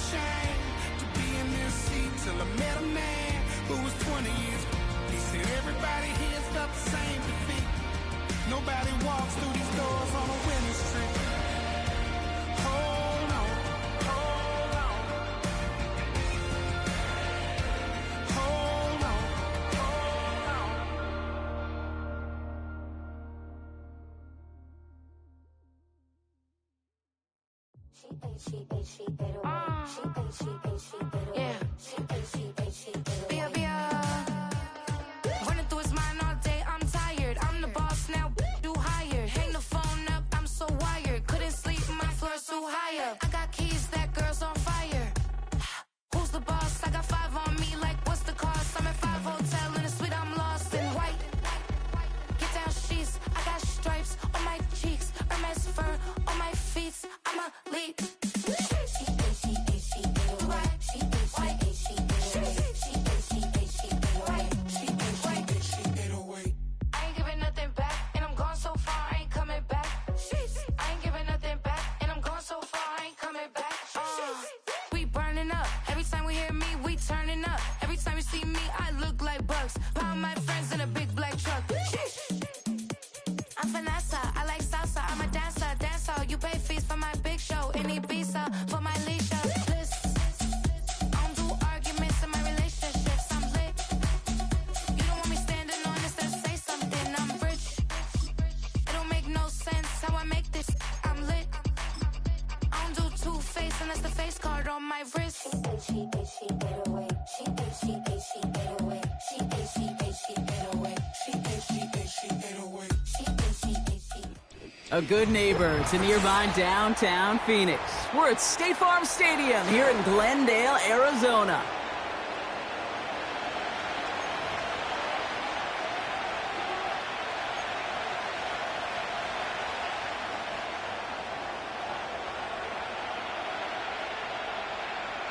ashamed to be in this seat till I met a man who was 20 years. He said everybody here's felt the same defeat. Nobody walks through these doors on a winning streak. Hold on, hold on. Hold on, hold on. Running through his mind all day, I'm tired. I'm the boss now, do higher. Hang the phone up, I'm so wired. Couldn't sleep, my floor's too higher. I got keys, that girl's on fire. Who's the boss? I got 5 on me, like what's the cost? I'm at 5 hotel in a suite, I'm lost in white. Get down sheets, I got stripes on my cheeks, Hermes fur on my feet. I'm a leap. A good neighbor to nearby downtown Phoenix. We're at State Farm Stadium here in Glendale, Arizona.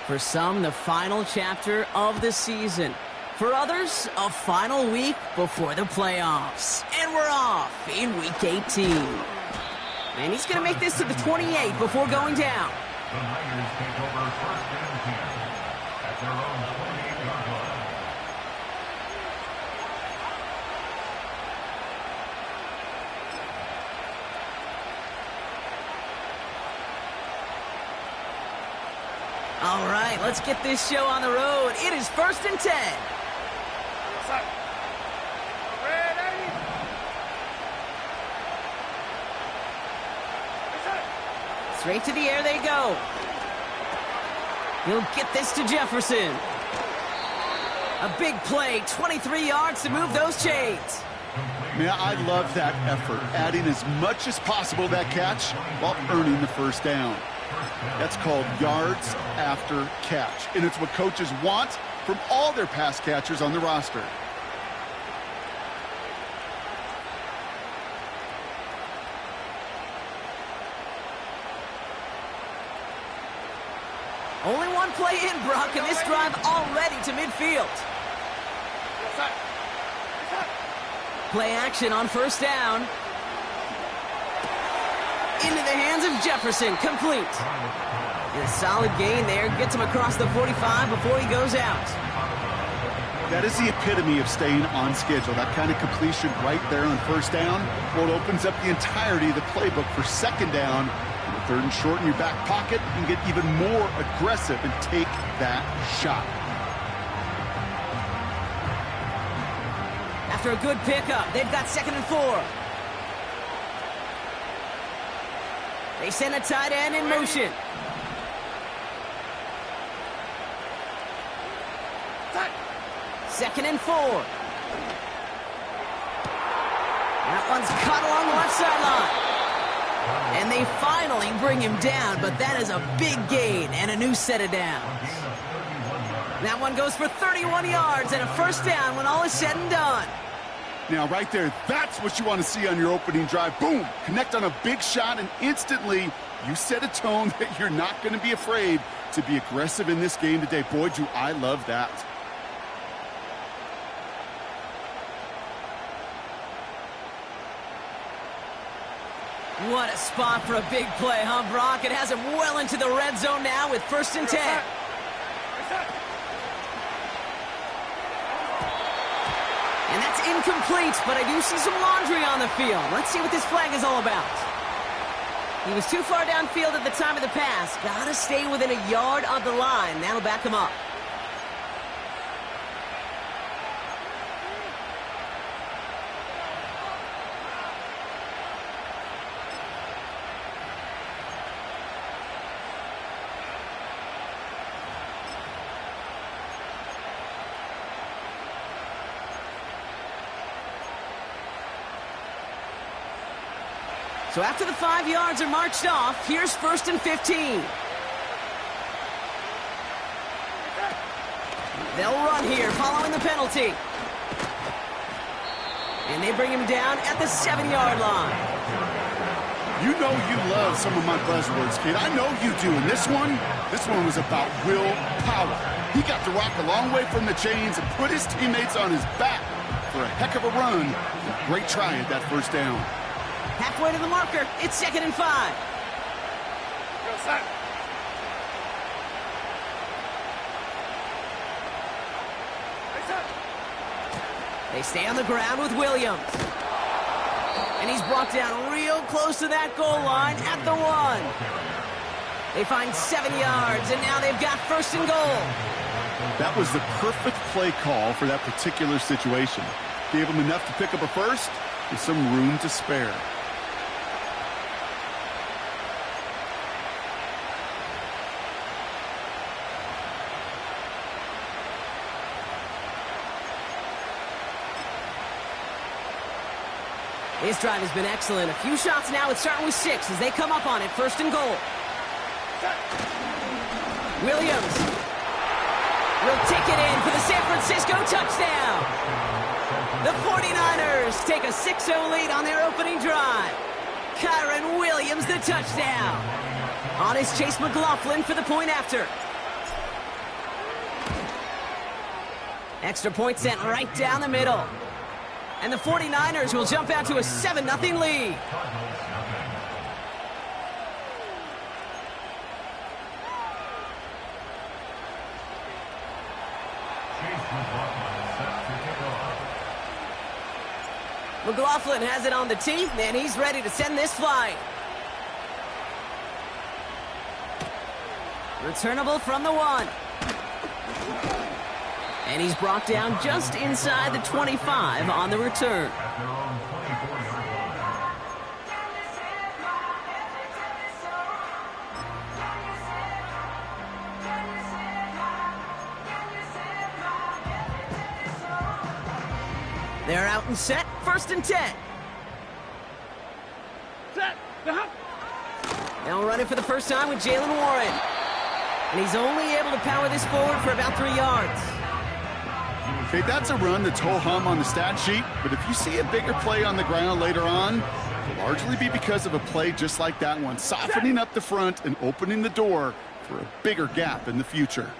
For some, the final chapter of the season. For others, a final week before the playoffs. And we're off in Week 18. And he's going to make this to the 28 before going down. The Niners take over first and 10 at their own 28-yard line. All right, let's get this show on the road. It is first and 10. Straight to the air they go. He'll get this to Jefferson. A big play, 23 yards to move those chains. Man, I love that effort, adding as much as possible to that catch while earning the first down. That's called yards after catch, and it's what coaches want from all their pass catchers on the roster. Only one play in, Brock, and this drive already to midfield. Play action on first down. Into the hands of Jefferson, complete. And a solid gain there, gets him across the 45 before he goes out. That is the epitome of staying on schedule. That kind of completion right there on first down. Well, it opens up the entirety of the playbook for second down. Third and short in your back pocket, you can get even more aggressive and take that shot. After a good pickup, they've got 2nd and 4. They send a tight end in motion. Second and 4. That one's caught along the left sideline. And they finally bring him down, but that is a big gain and a new set of downs. That one goes for 31 yards and a first down when all is said and done. Now, right there, that's what you want to see on your opening drive. Boom! Connect on a big shot, and instantly you set a tone that you're not going to be afraid to be aggressive in this game today. Boy, do I love that. What a spot for a big play, huh, Brock? It has him well into the red zone now with 1st and 10. And that's incomplete, but I do see some laundry on the field. Let's see what this flag is all about. He was too far downfield at the time of the pass. Gotta stay within a yard of the line. That'll back him up. So after the 5 yards are marched off, here's 1st and 15. They'll run here following the penalty. And they bring him down at the 7-yard line. You know you love some of my buzzwords, kid. I know you do. And this one was about willpower. He got the rock a long way from the chains and put his teammates on his back for a heck of a run. Great try at that 1st down. Halfway to the marker, it's 2nd and 5. Go, son. They stay on the ground with Williams. And he's brought down real close to that goal line at the 1. They find 7 yards, and now they've got 1st and goal. That was the perfect play call for that particular situation. Gave him enough to pick up a 1st with some room to spare. This drive has been excellent. A few shots now. It's starting with 6 as they come up on it. 1st and goal. Williams will take it in for the San Francisco touchdown. The 49ers take a 6-0 lead on their opening drive. Kyron Williams, the touchdown. On is Chase McLaughlin for the point after. Extra point sent right down the middle. And the 49ers will jump out to a 7-0 lead. McLaughlin has it on the tee, and he's ready to send this flying. Returnable from the 1. And he's brought down just inside the 25 on the return. They're out and set, 1st and 10. Set. They'll run it for the first time with Jalen Warren. And he's only able to power this forward for about 3 yards. Okay, that's a run that's ho-hum on the stat sheet, but if you see a bigger play on the ground later on, it'll largely be because of a play just like that one, softening up the front and opening the door for a bigger gap in the future.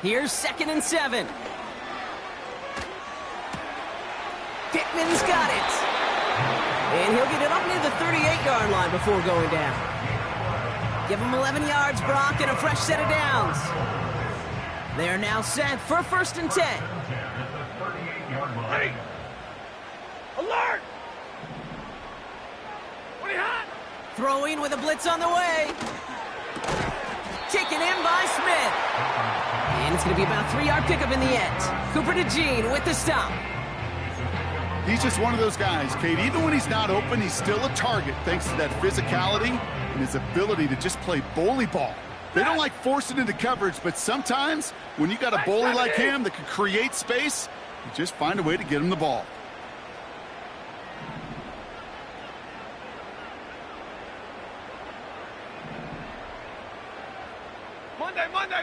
Here's 2nd and 7. Pittman's got it. And he'll get it up near the 38-yard line before going down. Give him 11 yards, Brock, and a fresh set of downs. They're now set for 1st and 10. Ready. Alert! What are you hot? Throwing with a blitz on the way. Taken in by Smith. And it's going to be about a 3-yard pickup in the end. Cooper DeJean with the stop. He's just one of those guys, Kate. Even when he's not open, he's still a target thanks to that physicality and his ability to just play bully ball. They don't like forcing into coverage, but sometimes when you got a bully like him that can create space, you just find a way to get him the ball.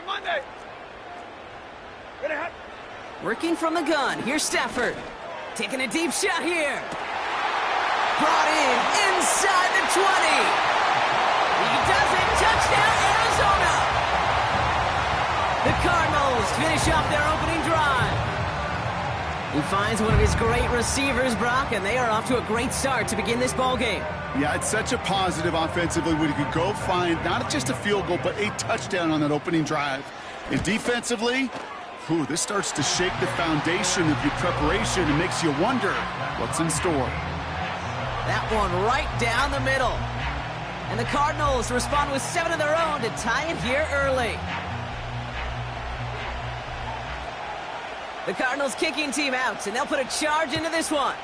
Monday. Ready, hot. Working from the gun. Here's Stafford. Taking a deep shot here. Brought in inside the 20. He does it. Touchdown, Arizona. The Cardinals finish off their opening drive. He finds one of his great receivers, Brock, and they are off to a great start to begin this ball game. Yeah, it's such a positive offensively when you could go find not just a field goal, but a touchdown on that opening drive. And defensively, this starts to shake the foundation of your preparation and makes you wonder what's in store. That one right down the middle. And the Cardinals respond with 7 of their own to tie it here early. The Cardinals kicking team out, and they'll put a charge into this one.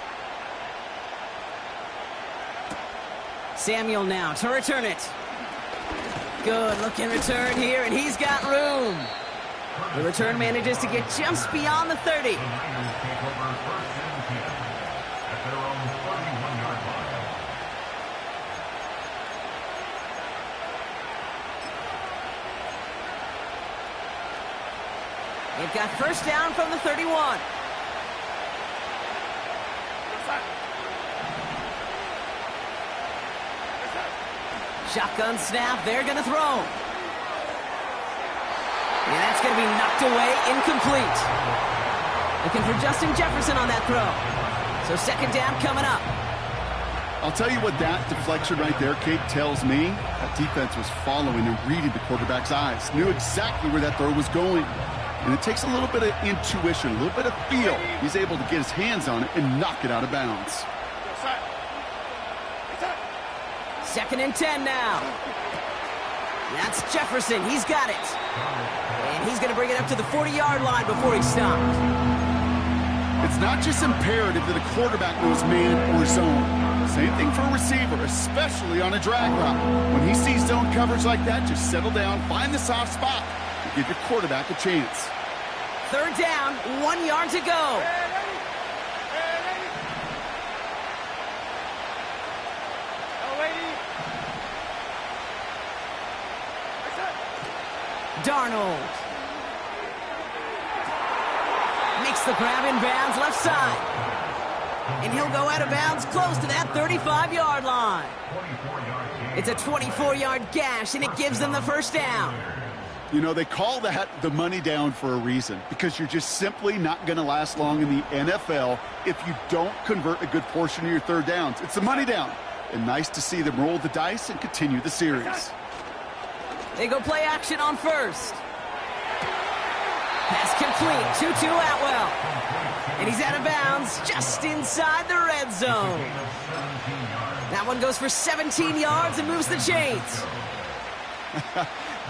Samuel now to return it. Good looking return here, and he's got room. The return manages to get just beyond the 30. They've got first down from the 31. Shotgun snap, they're going to throw. And that's going to be knocked away, incomplete. Looking for Justin Jefferson on that throw. So second down coming up. I'll tell you what that deflection right there, Kate, tells me. That defense was following and reading the quarterback's eyes. Knew exactly where that throw was going. And it takes a little bit of intuition, a little bit of feel. He's able to get his hands on it and knock it out of bounds. Second and 10 now. That's Jefferson. He's got it. And he's going to bring it up to the 40-yard line before he stopped. It's not just imperative that a quarterback knows man or zone. Same thing for a receiver, especially on a drag route. When he sees zone coverage like that, just settle down, find the soft spot, and give your quarterback a chance. Third down, 1 yard to go. Darnold makes the grab in bounds left side. And he'll go out of bounds close to that 35-yard line. It's a 24-yard gash, and it gives them the first down. You know, they call that the money down for a reason, because you're just simply not going to last long in the NFL if you don't convert a good portion of your third downs. It's the money down. And nice to see them roll the dice and continue the series. They go play action on first. Pass complete, 2-2 Atwell. And he's out of bounds just inside the red zone. That one goes for 17 yards and moves the chains.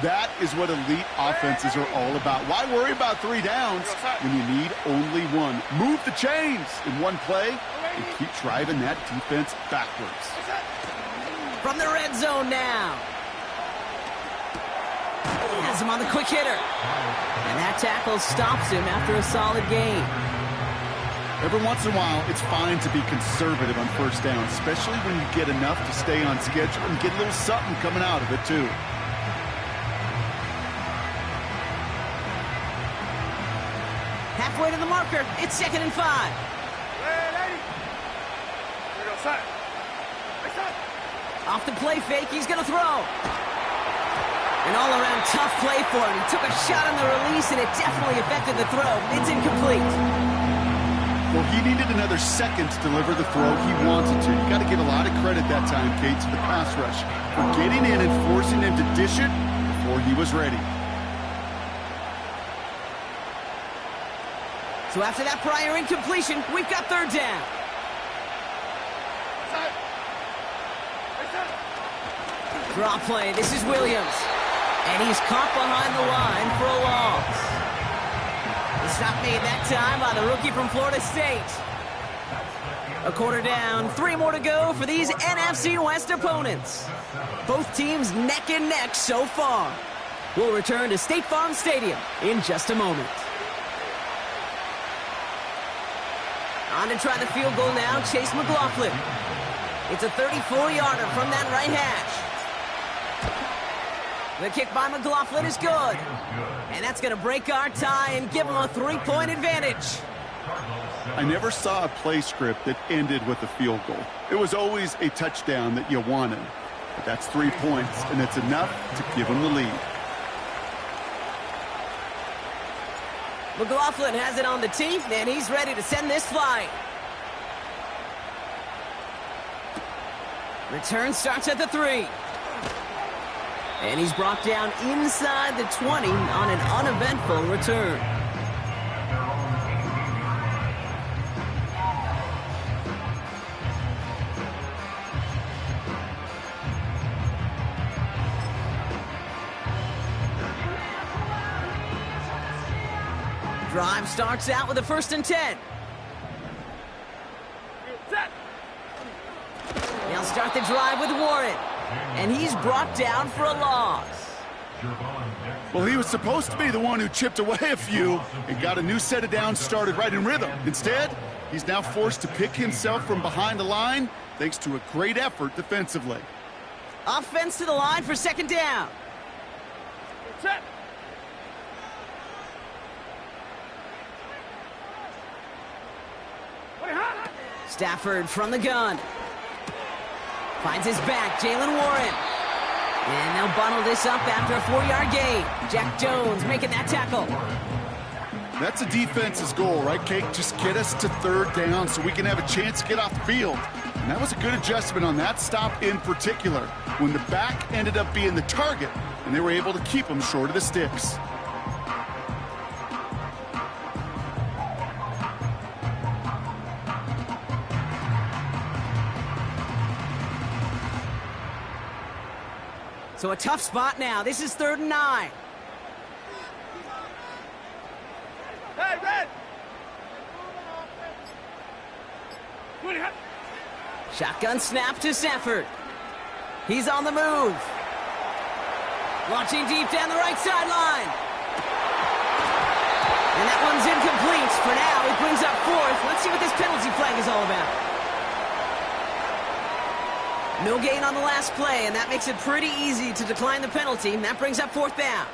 That is what elite offenses are all about. Why worry about 3 downs when you need only one? Move the chains in one play and keep driving that defense backwards. From the red zone now. Has him on the quick hitter. And that tackle stops him after a solid gain. Every once in a while, it's fine to be conservative on first down, especially when you get enough to stay on schedule and get a little something coming out of it, too. Halfway to the marker, it's 2nd and 5. Off the play fake, he's going to throw. An all-around tough play for him. He took a shot on the release, and it definitely affected the throw. It's incomplete. Well, he needed another second to deliver the throw he wanted to. You got to give a lot of credit that time, Kate, to the pass rush for getting in and forcing him to dish it before he was ready. So after that prior incompletion, we've got third down. Draw play. This is Williams. And he's caught behind the line for a loss. The stop made that time by the rookie from Florida State. A quarter down, 3 more to go for these NFC West opponents. Both teams neck and neck so far. We'll return to State Farm Stadium in just a moment. On to try the field goal now, Chase McLaughlin. It's a 34-yarder from that right hash. The kick by McLaughlin is good. And that's going to break our tie and give them a 3-point advantage. I never saw a play script that ended with a field goal. It was always a touchdown that you wanted. But that's 3 points, and it's enough to give them the lead. McLaughlin has it on the tee, and he's ready to send this flight. Return starts at the 3. And he's brought down inside the 20 on an uneventful return. Drive starts out with a 1st and 10. He'll start the drive with Warren. And he's brought down for a loss. Well, he was supposed to be the one who chipped away a few and got a new set of downs started right in rhythm. Instead, he's now forced to pick himself from behind the line thanks to a great effort defensively. Offense to the line for 2nd down. Set. Stafford from the gun. Finds his back, Jalen Warren. And they'll bundle this up after a 4-yard gain. Jack Jones making that tackle. That's a defense's goal, right, Kate? Just get us to 3rd down so we can have a chance to get off the field. And that was a good adjustment on that stop in particular, when the back ended up being the target, and they were able to keep him short of the sticks. So a tough spot now. This is 3rd and 9. Hey, Red! Shotgun snap to Stafford. He's on the move. Launching deep down the right sideline. And that one's incomplete. For now, it brings up 4th. Let's see what this penalty flag is all about. No gain on the last play, and that makes it pretty easy to decline the penalty. And that brings up 4th down.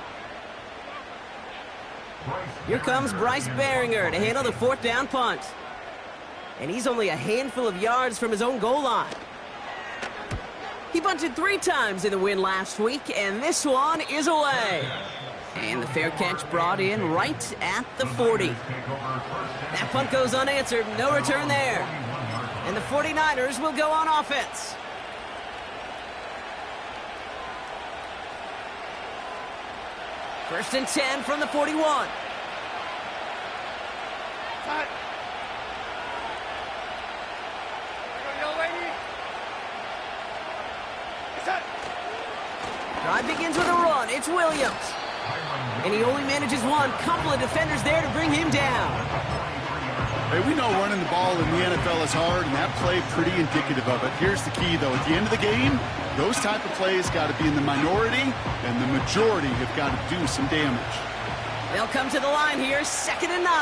Here comes Bryce Baringer to handle the 4th down punt. And he's only a handful of yards from his own goal line. He bunted 3 times in the win last week, and this one is away. And the fair catch brought in right at the 40. That punt goes unanswered, no return there. And the 49ers will go on offense. First and 10 from the 41. Cut. Drive begins with a run. It's Williams. And he only manages one. Couple of defenders there to bring him down. Hey, we know running the ball in the NFL is hard, and that play pretty indicative of it. Here's the key, though. At the end of the game, those type of plays got to be in the minority, and the majority have got to do some damage. They'll come to the line here, 2nd and 9.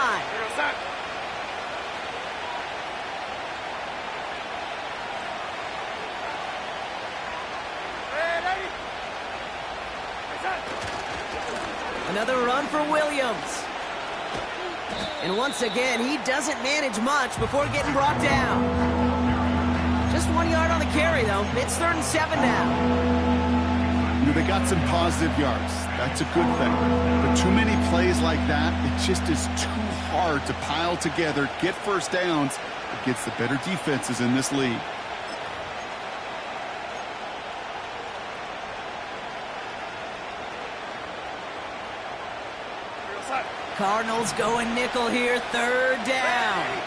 Another run for Williams. And once again, he doesn't manage much before getting brought down. Just 1 yard on the carry, though. It's 3rd and 7 now. They got some positive yards. That's a good thing. But too many plays like that, it just is too hard to pile together, get 1st downs against the better defenses in this league. Cardinals going nickel here, 3rd down.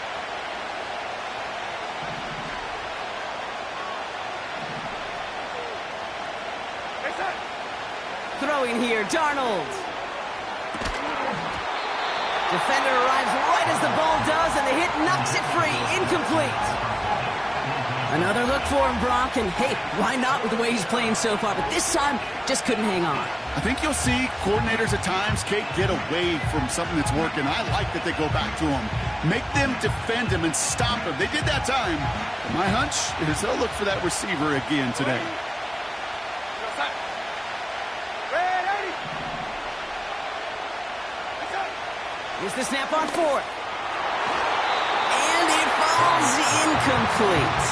Throwing here, Darnold. Defender arrives right as the ball does, and the hit knocks it free. Incomplete. Another look for him, Brock, and hey, why not with the way he's playing so far? But this time, just couldn't hang on. I think you'll see coordinators at times, Kate, get away from something that's working. I like that they go back to him. Make them defend him and stop him. They did that time. My hunch is they'll look for that receiver again today. Here's the snap on 4th. And it falls incomplete.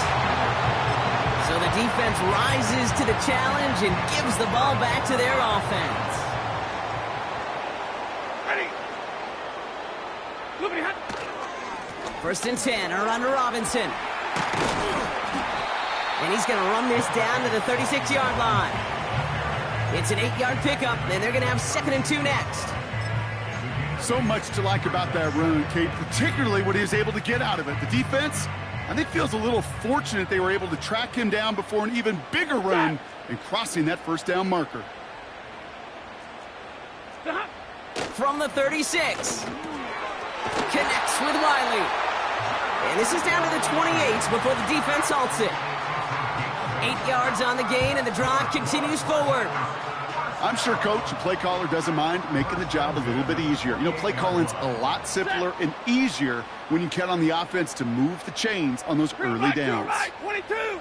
So the defense rises to the challenge and gives the ball back to their offense. Ready. First and 10, around to Robinson. And he's going to run this down to the 36-yard line. It's an 8-yard pickup, and they're going to have 2nd and 2 next. So much to like about that run, Kate, particularly what he was able to get out of it. The defense, I think, feels a little fortunate they were able to track him down before an even bigger run and crossing that first down marker. From the 36. Connects with Wiley. And this is down to the 28 before the defense halts it. 8 yards on the gain, and the drive continues forward. I'm sure, Coach, the play caller doesn't mind making the job a little bit easier. You know, play calling's a lot simpler and easier when you count on the offense to move the chains on those early downs. 22.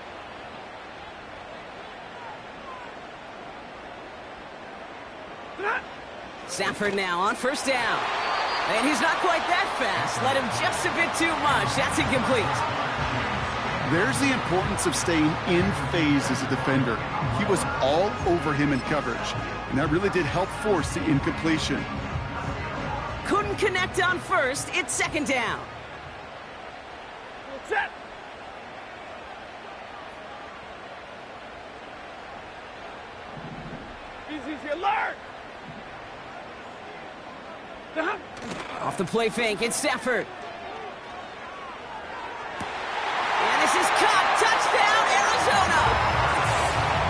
Stafford now on first down. And he's not quite that fast. Let him just a bit too much. That's incomplete. There's the importance of staying in phase as a defender. He was all over him in coverage, and that really did help force the incompletion. Couldn't connect on first. It's 2nd down. Set. Easy alert. Off the play fake, it's Stafford. And this is caught. Touchdown, Arizona!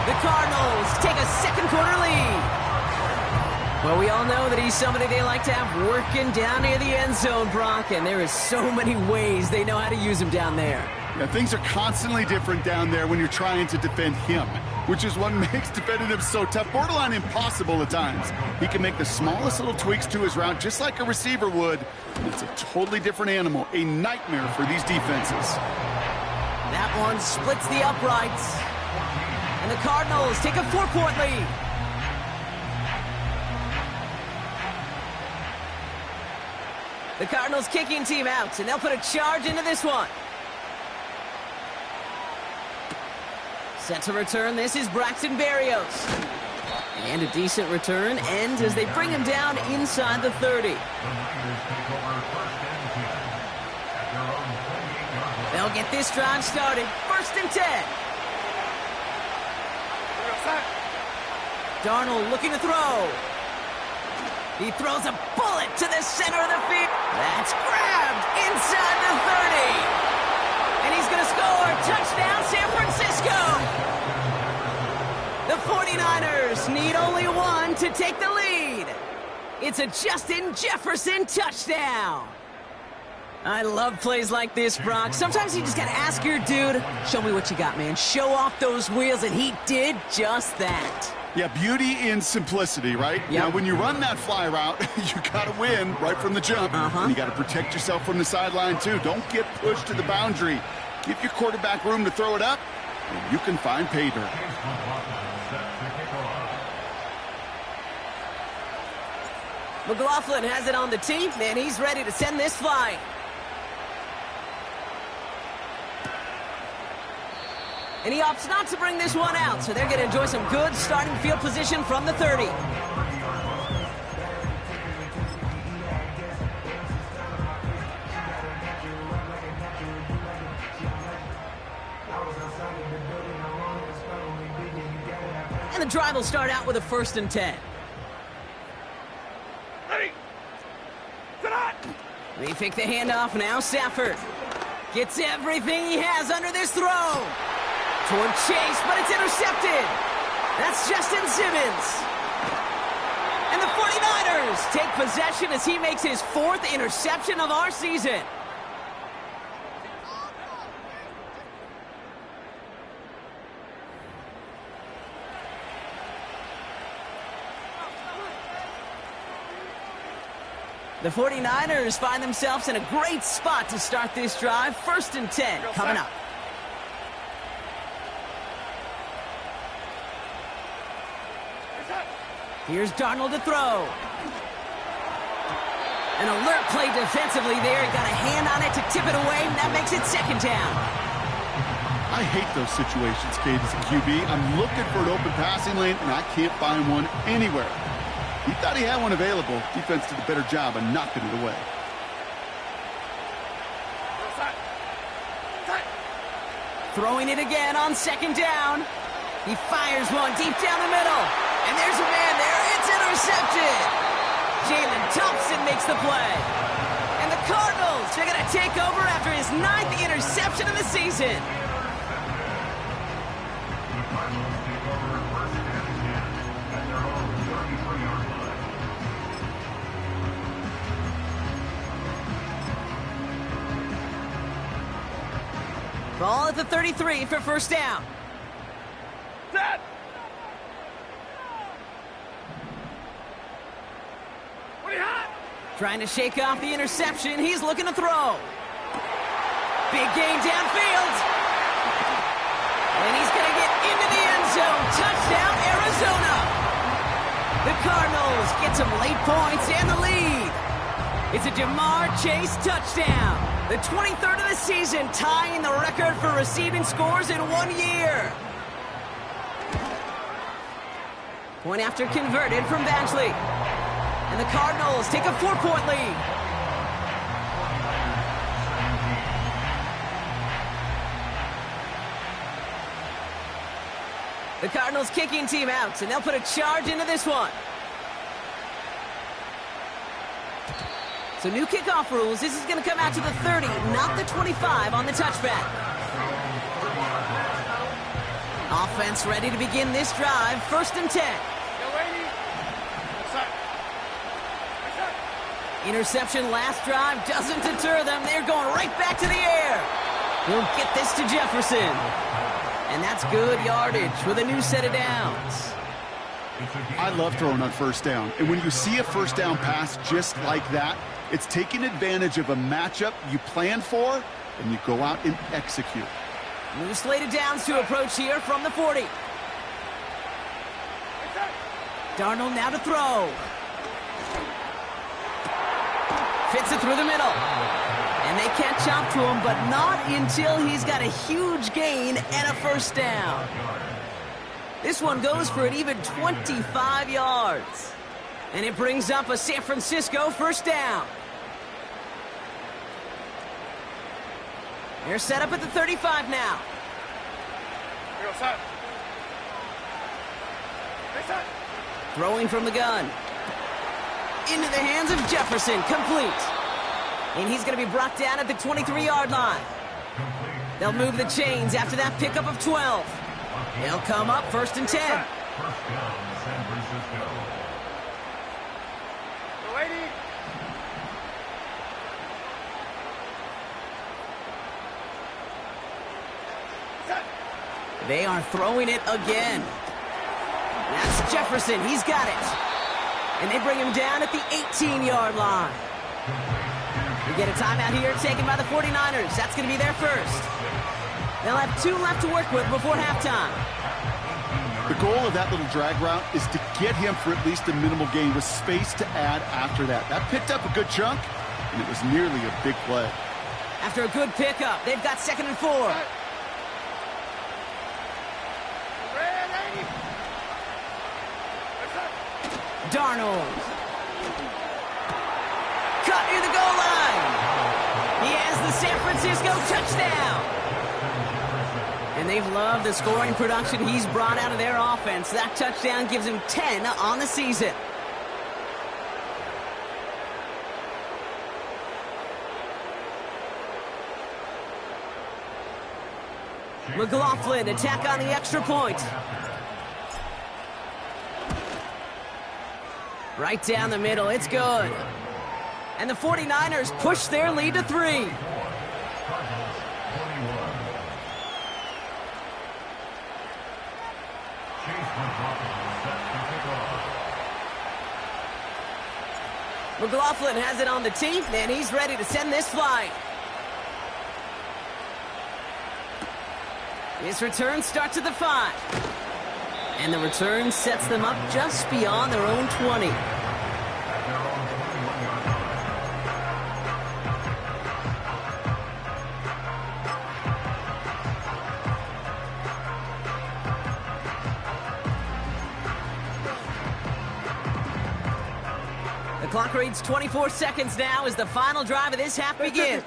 The Cardinals take a 2nd quarter lead. Well, we all know that he's somebody they like to have working down near the end zone, Brock, and there is so many ways they know how to use him down there. Yeah, things are constantly different down there when you're trying to defend him, which is what makes defending him so tough, borderline impossible at times. He can make the smallest little tweaks to his route just like a receiver would. It's a totally different animal, a nightmare for these defenses. That one splits the uprights. And the Cardinals take a 4-point lead. The Cardinals kicking team out, and they'll put a charge into this one. Set to return, this is Braxton Berrios. And a decent return ends as they bring him down inside the 30. They'll get this drive started. 1st and 10. Darnold looking to throw. He throws a bullet to the center of the field. That's grabbed inside the 30. And he's going to score. Touchdown, San Francisco. The 49ers need only one to take the lead. It's a Justin Jefferson touchdown. I love plays like this, Brock. Sometimes you just got to ask your dude, show me what you got, man. Show off those wheels, and he did just that. Yeah, beauty in simplicity, right? Yep. Now, when you run that fly route, you got to win right from the jump. And you got to protect yourself from the sideline, too. Don't get pushed to the boundary. Give your quarterback room to throw it up, and you can find pay dirt. McLaughlin has it on the tee, and he's ready to send this flying. And he opts not to bring this one out, so they're going to enjoy some good starting field position from the 30. And the drive will start out with a 1st and 10. They fake the handoff, now Stafford gets everything he has under this throw. Toward Chase, but it's intercepted. That's Justin Simmons. And the 49ers take possession as he makes his 4th interception of our season. The 49ers find themselves in a great spot to start this drive. 1st and 10 coming up. Here's Darnold to throw. An alert play defensively there. He got a hand on it to tip it away, and that makes it 2nd down. I hate those situations, Kate, as a QB. I'm looking for an open passing lane, and I can't find one anywhere. He thought he had one available. Defense did a better job of knocking it away. Throwing it again on second down. He fires one deep down the middle. And there's a man there. It's intercepted. Jalen Thompson makes the play. And the Cardinals are going to take over after his 9th interception of the season. The Cardinals take over first and 10 at their own 33-yard line. Ball at the 33 for first down. Set. What do you hot? Trying to shake off the interception. He's looking to throw. Big gain downfield. And he's going to get into the end zone. Touchdown, Arizona. The Cardinals get some late points and the lead. It's a Jamar Chase touchdown. The 23rd of the season, tying the record for receiving scores in 1 year. Point after converted from Badgley. And the Cardinals take a 4-point lead. The Cardinals kicking team out, and they'll put a charge into this one. So new kickoff rules. This is going to come out to the 30, not the 25 on the touchback. Offense ready to begin this drive. First and 10. Interception last drive doesn't deter them. They're going right back to the air. He'll get this to Jefferson. And that's good yardage with a new set of downs. I love throwing on first down. And when you see a first down pass just like that, it's taking advantage of a matchup you plan for, and you go out and execute. New slate of downs to approach here from the 40. Darnold now to throw. Fits it through the middle. And they catch up to him, but not until he's got a huge gain and a first down. This one goes for an even 25 yards. And it brings up a San Francisco first down. They're set up at the 35 now. Here goes set. Throwing from the gun. Into the hands of Jefferson, complete. And he's going to be brought down at the 23-yard line. They'll move the chains after that pickup of 12. They'll come up first and 10. First down, San Francisco. Lady. They are throwing it again. That's Jefferson. He's got it. And they bring him down at the 18-yard line. We get a timeout here taken by the 49ers. That's going to be their first. They'll have 2 left to work with before halftime. The goal of that little drag route is to get him for at least a minimal gain with space to add after that. That picked up a good chunk, and it was nearly a big play. After a good pickup, they've got 2nd and 4. Darnold. Cut near the goal line. He has the San Francisco touchdown. And they've loved the scoring production he's brought out of their offense. That touchdown gives him 10 on the season. McLaughlin attack on the extra point. Right down the middle, it's good. And the 49ers push their lead to 3. McLaughlin has it on the tee, and he's ready to send this flight. His return starts at the 5. And the return sets them up just beyond their own 20. The clock reads 24 seconds now as the final drive of this half begins.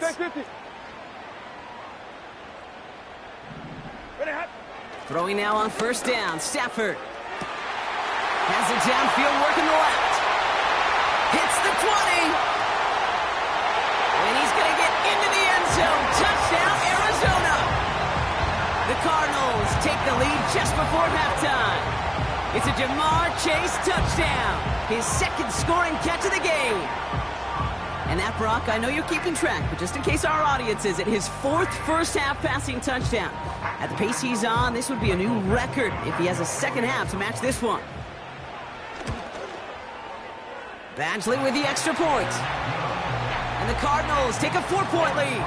Throwing now on first down. Stafford has it downfield, working the left. Hits the 20. And he's going to get into the end zone. Touchdown, Arizona. The Cardinals take the lead just before halftime. It's a Jamar Chase touchdown. His second scoring catch of the game. And that, Brock, I know you're keeping track, but just in case our audience isn't, his fourth first-half passing touchdown. At the pace he's on, this would be a new record if he has a second half to match this one. Badgley with the extra point. And the Cardinals take a 4-point lead.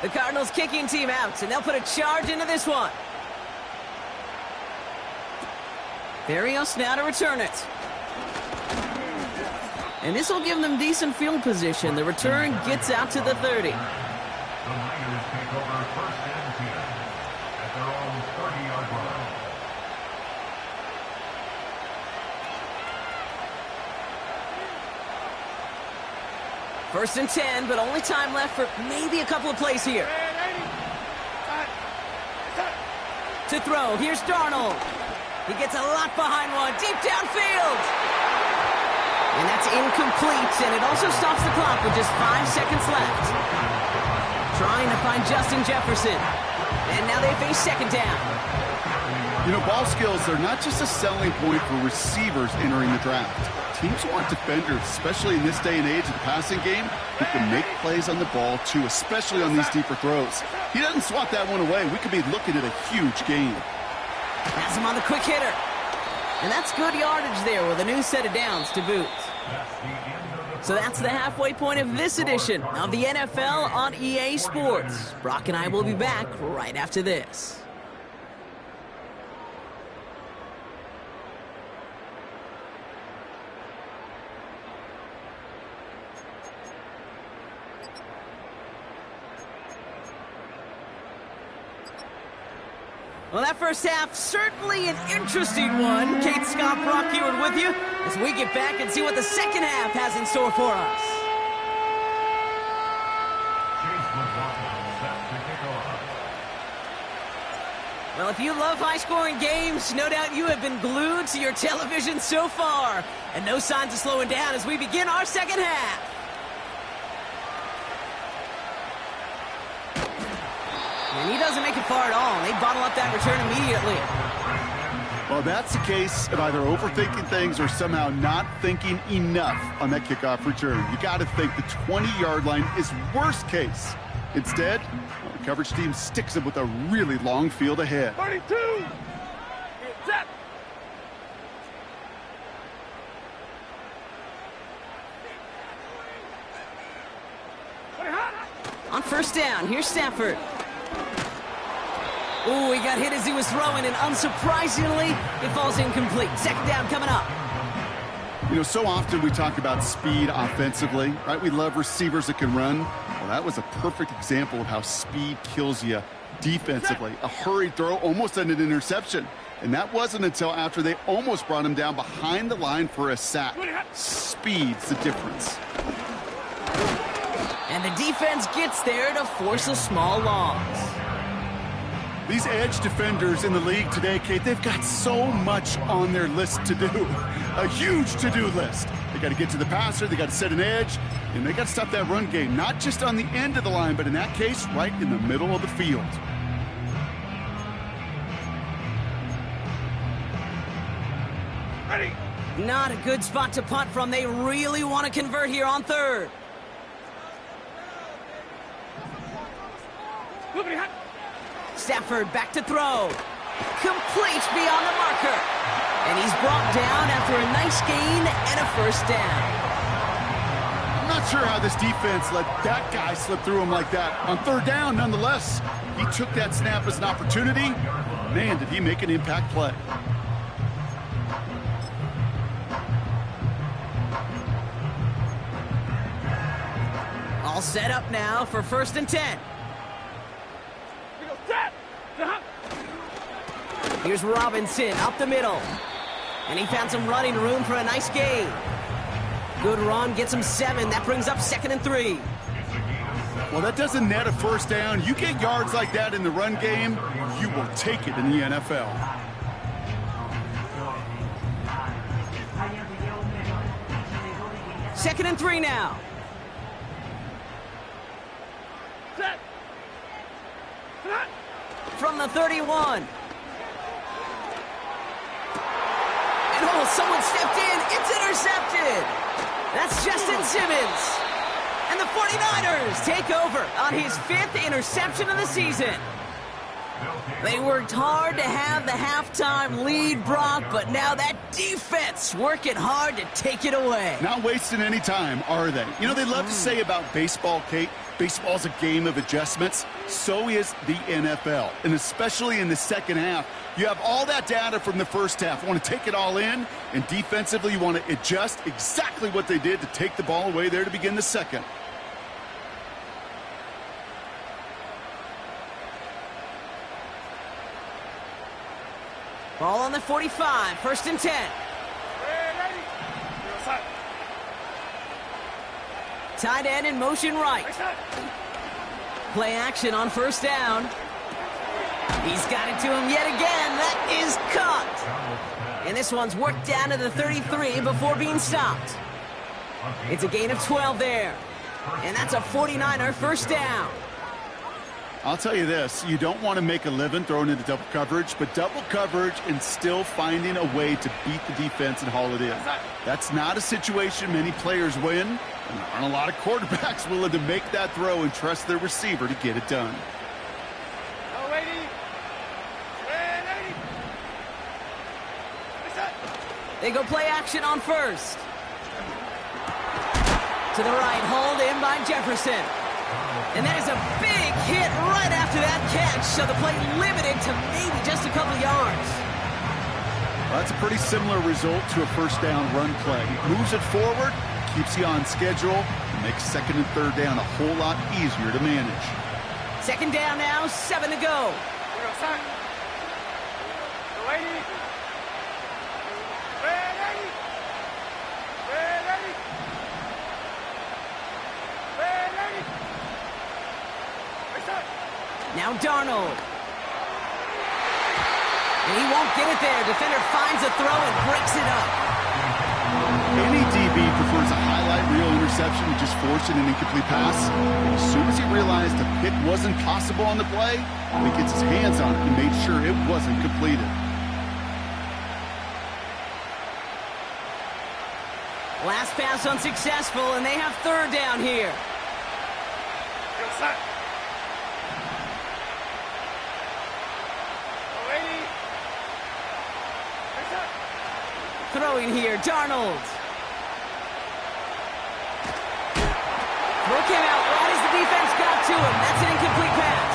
The Cardinals kicking team out, and they'll put a charge into this one. Barrios now to return it. And this will give them decent field position. The return gets out to the 30. The Niners take over first and 10 at their own 30-yard line. First and 10, but only time left for maybe a couple of plays here. To throw, here's Darnold. He gets a lot behind one, deep downfield. And that's incomplete, and it also stops the clock with just 5 seconds left. Trying to find Justin Jefferson. And now they face second down. You know, ball skills are not just a selling point for receivers entering the draft. Teams want defenders, especially in this day and age of the passing game, who can make plays on the ball, too, especially on these deeper throws. He doesn't swat that one away. We could be looking at a huge gain. Has him on the quick hitter. And that's good yardage there with a new set of downs to boot. So that's the halfway point of this edition of the NFL on EA Sports. Brock and I will be back right after this. Well, that first half, certainly an interesting one. Kate, Scott, Brock here with you as we get back and see what the second half has in store for us. Well, if you love high-scoring games, no doubt you have been glued to your television so far. And no signs of slowing down as we begin our second half. And he doesn't make it far at all, and they bottle up that return immediately. Well, that's the case of either overthinking things or somehow not thinking enough on that kickoff return. You got to think the 20-yard line is worst case. Instead, the coverage team sticks him with a really long field ahead. 32! Set! On first down, here's Stafford. Ooh, he got hit as he was throwing, and unsurprisingly, it falls incomplete. Second down coming up. You know, so often we talk about speed offensively, right? We love receivers that can run. Well, that was a perfect example of how speed kills you defensively. A hurried throw, almost an interception. And that wasn't until after they almost brought him down behind the line for a sack. Speed's the difference. And the defense gets there to force a small loss. These edge defenders in the league today, Kate, they've got so much on their list to do. A huge to-do list. They got to get to the passer, they got to set an edge, and they got to stop that run game, not just on the end of the line, but in that case, right in the middle of the field. Ready! Not a good spot to punt from. They really want to convert here on third. Stafford back to throw. Complete beyond the marker. And he's brought down after a nice gain and a first down. I'm not sure how this defense let that guy slip through him like that. On third down, nonetheless, he took that snap as an opportunity. Man, did he make an impact play. All set up now for first and 10. Here's Robinson up the middle. And he found some running room for a nice gain. Good run, gets him 7. That brings up 2nd and 3. Well, that doesn't net a first down. You get yards like that in the run game, you will take it in the NFL. Second and 3 now. Set. Set. From the 31. And oh, someone stepped in. It's intercepted. That's Justin Simmons. And the 49ers take over on his 5th interception of the season. They worked hard to have the halftime lead, Brock, but now that defense working hard to take it away. Not wasting any time, are they? You know, they love to say about baseball, Kate, baseball's a game of adjustments. So is the NFL, and especially in the second half. You have all that data from the first half. You want to take it all in, and defensively you want to adjust exactly what they did to take the ball away there to begin the second. Ball on the 45, 1st and 10. Tight end in motion right. Play action on 1st down. He's got it to him yet again. That is caught. And this one's worked down to the 33 before being stopped. It's a gain of 12 there. And that's a 49er 1st down. I'll tell you this, you don't want to make a living throwing into double coverage, but double coverage and still finding a way to beat the defense and haul it in. That's not a situation many players win, and there aren't a lot of quarterbacks willing to make that throw and trust their receiver to get it done. They go play action on 1st. To the right, hauled in by Jefferson. And that is a big hit right after that catch, so the play limited to maybe just a couple yards. Well, that's a pretty similar result to a 1st down run play. Moves it forward, keeps you on schedule, and makes 2nd and 3rd down a whole lot easier to manage. 2nd down now, 7 to go. Now Darnold. And he won't get it there. Defender finds a throw and breaks it up. Any DB prefers a highlight reel interception to just forcing an incomplete pass. And as soon as he realized a pick wasn't possible on the play, he gets his hands on it and made sure it wasn't completed. Last pass unsuccessful, and they have 3rd down here. Throwing here, Darnold. Throw came out right as the defense got to him. That's an incomplete pass.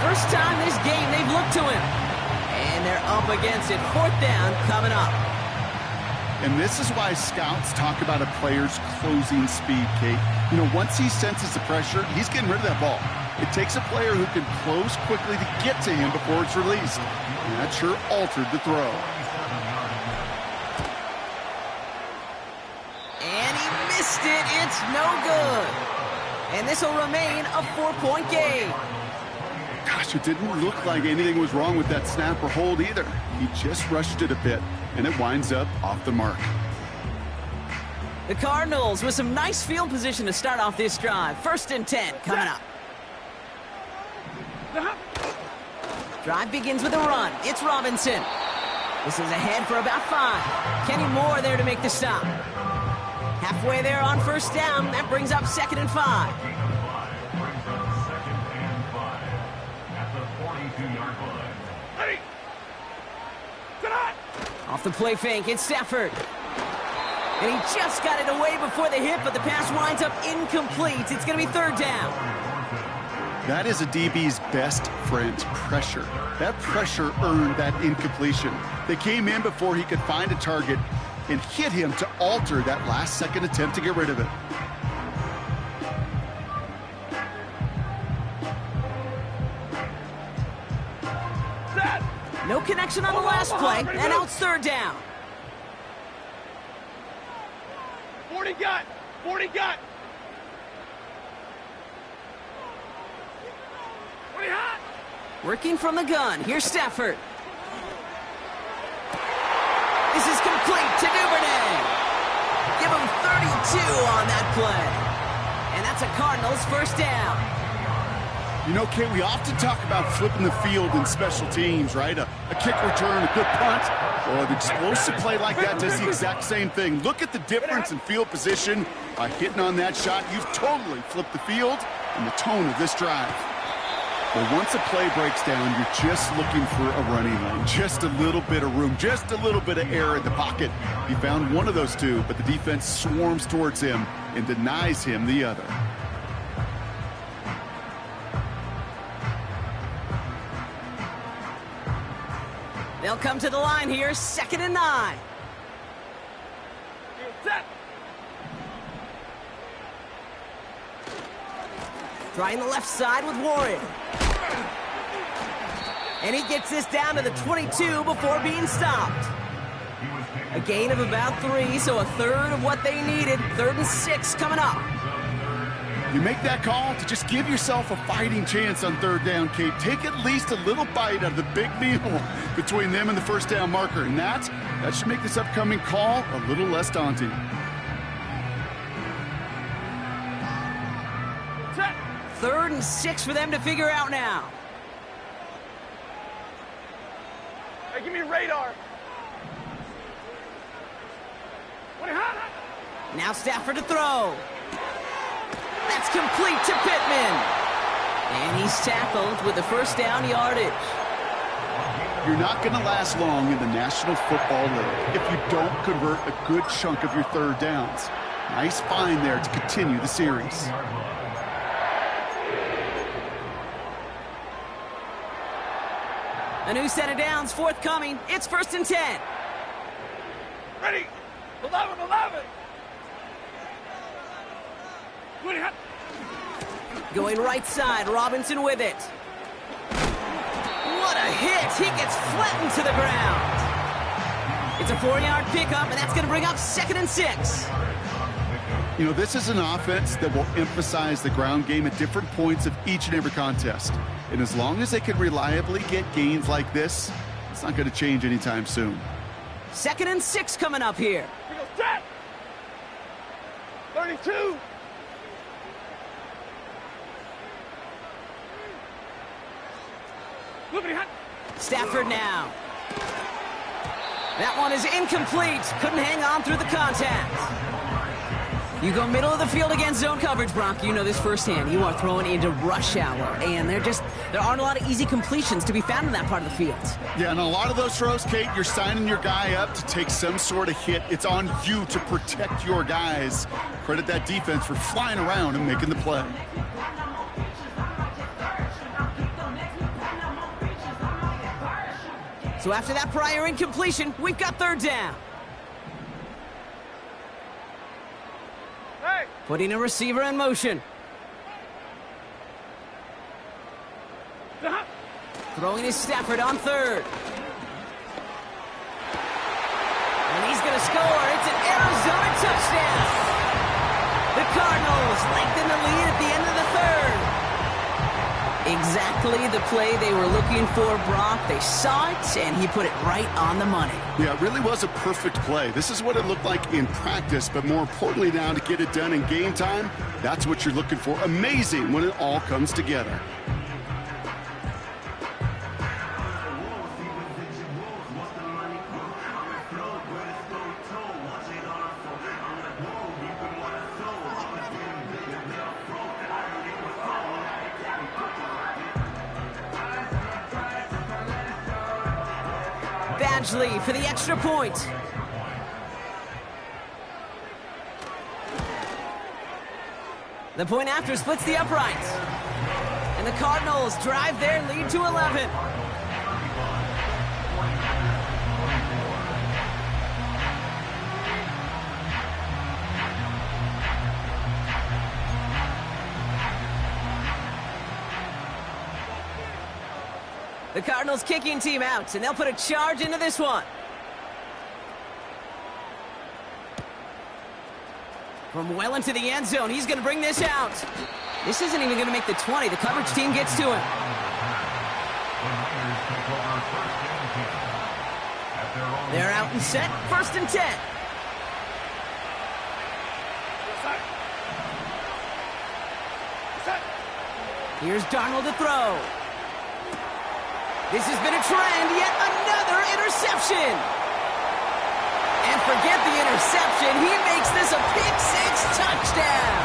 First time this game they've looked to him. And they're up against it. 4th down coming up. And this is why scouts talk about a player's closing speed, Kate. You know, once he senses the pressure, he's getting rid of that ball. It takes a player who can close quickly to get to him before it's released. And that sure altered the throw. It's no good. And this will remain a 4-point game. Gosh, it didn't look like anything was wrong with that snap or hold either. He just rushed it a bit, and it winds up off the mark. The Cardinals with some nice field position to start off this drive. 1st and 10 coming up. Drive begins with a run. It's Robinson. This is ahead for about 5. Kenny Moore there to make the stop. Halfway there on 1st down. That brings up 2nd and 5. At the 42-yard line. Off the play fake, it's Stafford. And he just got it away before the hit, but the pass winds up incomplete. It's going to be 3rd down. That is a DB's best friend, pressure. That pressure earned that incompletion. They came in before he could find a target and hit him to alter that last-second attempt to get rid of it. No connection on the last play, and now it's 3rd down. 40 gut! 40 gut! 20 hot! Working from the gun. Here's Stafford. This is complete to Duvernay. Give him 32 on that play. And that's a Cardinals first down. You know, Kate, we often talk about flipping the field in special teams, right? A kick return, a good punt. Well, an explosive play like that does the exact same thing. Look at the difference in field position. By hitting on that shot, you've totally flipped the field and the tone of this drive. Well, once a play breaks down, you're just looking for a running lane. Just a little bit of room, just a little bit of air in the pocket. He found one of those two, but the defense swarms towards him and denies him the other. They'll come to the line here, 2nd and 9. Set! Trying the left side with Warren. And he gets this down to the 22 before being stopped. A gain of about 3, so a third of what they needed. 3rd and 6 coming up. You make that call to just give yourself a fighting chance on 3rd down, Kate. Take at least a little bite out of the big meal between them and the first down marker. And that should make this upcoming call a little less daunting. Set! 3rd and 6 for them to figure out now. Hey, give me radar! 20 hot! Now Stafford to throw. That's complete to Pittman. And he's tackled with the first down yardage. You're not going to last long in the National Football League if you don't convert a good chunk of your 3rd downs. Nice find there to continue the series. A new set of downs forthcoming. It's 1st and 10. Ready! 11! 20 hot! Going right side, Robinson with it. What a hit! He gets flattened to the ground. It's a 4-yard pickup, and that's going to bring up 2nd and 6. You know, this is an offense that will emphasize the ground game at different points of each and every contest. And as long as they can reliably get gains like this, it's not going to change anytime soon. 2nd and 6 coming up here. We go set! 32! Flippity hot! Stafford now. That one is incomplete. Couldn't hang on through the contact. You go middle of the field against zone coverage, Brock. You know this firsthand. You are throwing into rush hour, and there aren't a lot of easy completions to be found in that part of the field. Yeah, and a lot of those throws, Kate, you're signing your guy up to take some sort of hit. It's on you to protect your guys. Credit that defense for flying around and making the play. So after that prior incompletion, we've got 3rd down. Hey! Putting a receiver in motion. Hot! Throwing his Stafford on 3rd. And he's going to score. It's an Arizona touchdown. The Cardinals lengthen the lead at the end of the 3rd. Exactly the play they were looking for, Brock. They saw it, and he put it right on the money. Yeah, it really was a perfect play. This is what it looked like in practice, but more importantly now to get it done in game time, that's what you're looking for. Amazing when it all comes together. Badgley for the extra point. The point after splits the uprights. And the Cardinals drive their lead to 11. The Cardinals kicking team out, and they'll put a charge into this one. From well into the end zone, he's going to bring this out. This isn't even going to make the 20. The coverage team gets to him. They're out and set. 1st and 10. Here's Darnold to throw. This has been a trend. Yet another interception. And forget the interception. He makes this a pick-6 touchdown.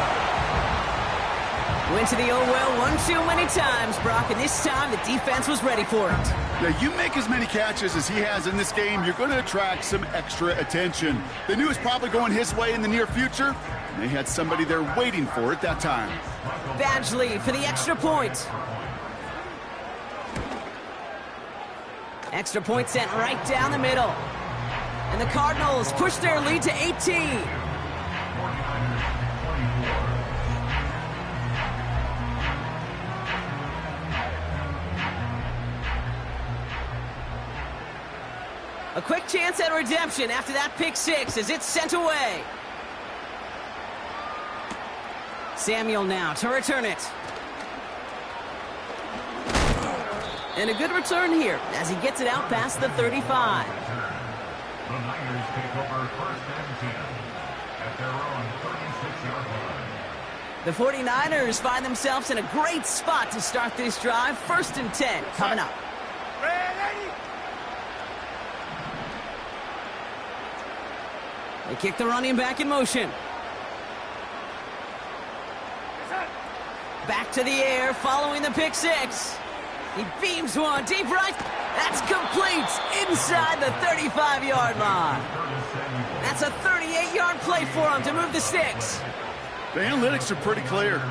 Went to the oh-well one too many times, Brock, and this time the defense was ready for it. Yeah, you make as many catches as he has in this game, you're going to attract some extra attention. They knew it was probably going his way in the near future, and they had somebody there waiting for it that time. Badgley for the extra point. Extra point sent right down the middle. And the Cardinals push their lead to 18. A quick chance at redemption after that pick-6 as it's sent away. Samuel now to return it. And a good return here as he gets it out past the 35. The Niners take over 1st and 10 at their own 36-yard line. The 49ers find themselves in a great spot to start this drive. 1st and 10 coming up. They kick the running back in motion. Back to the air following the pick-6. He beams one deep right. That's complete inside the 35-yard line. That's a 38-yard play for him to move the sticks. The analytics are pretty clear.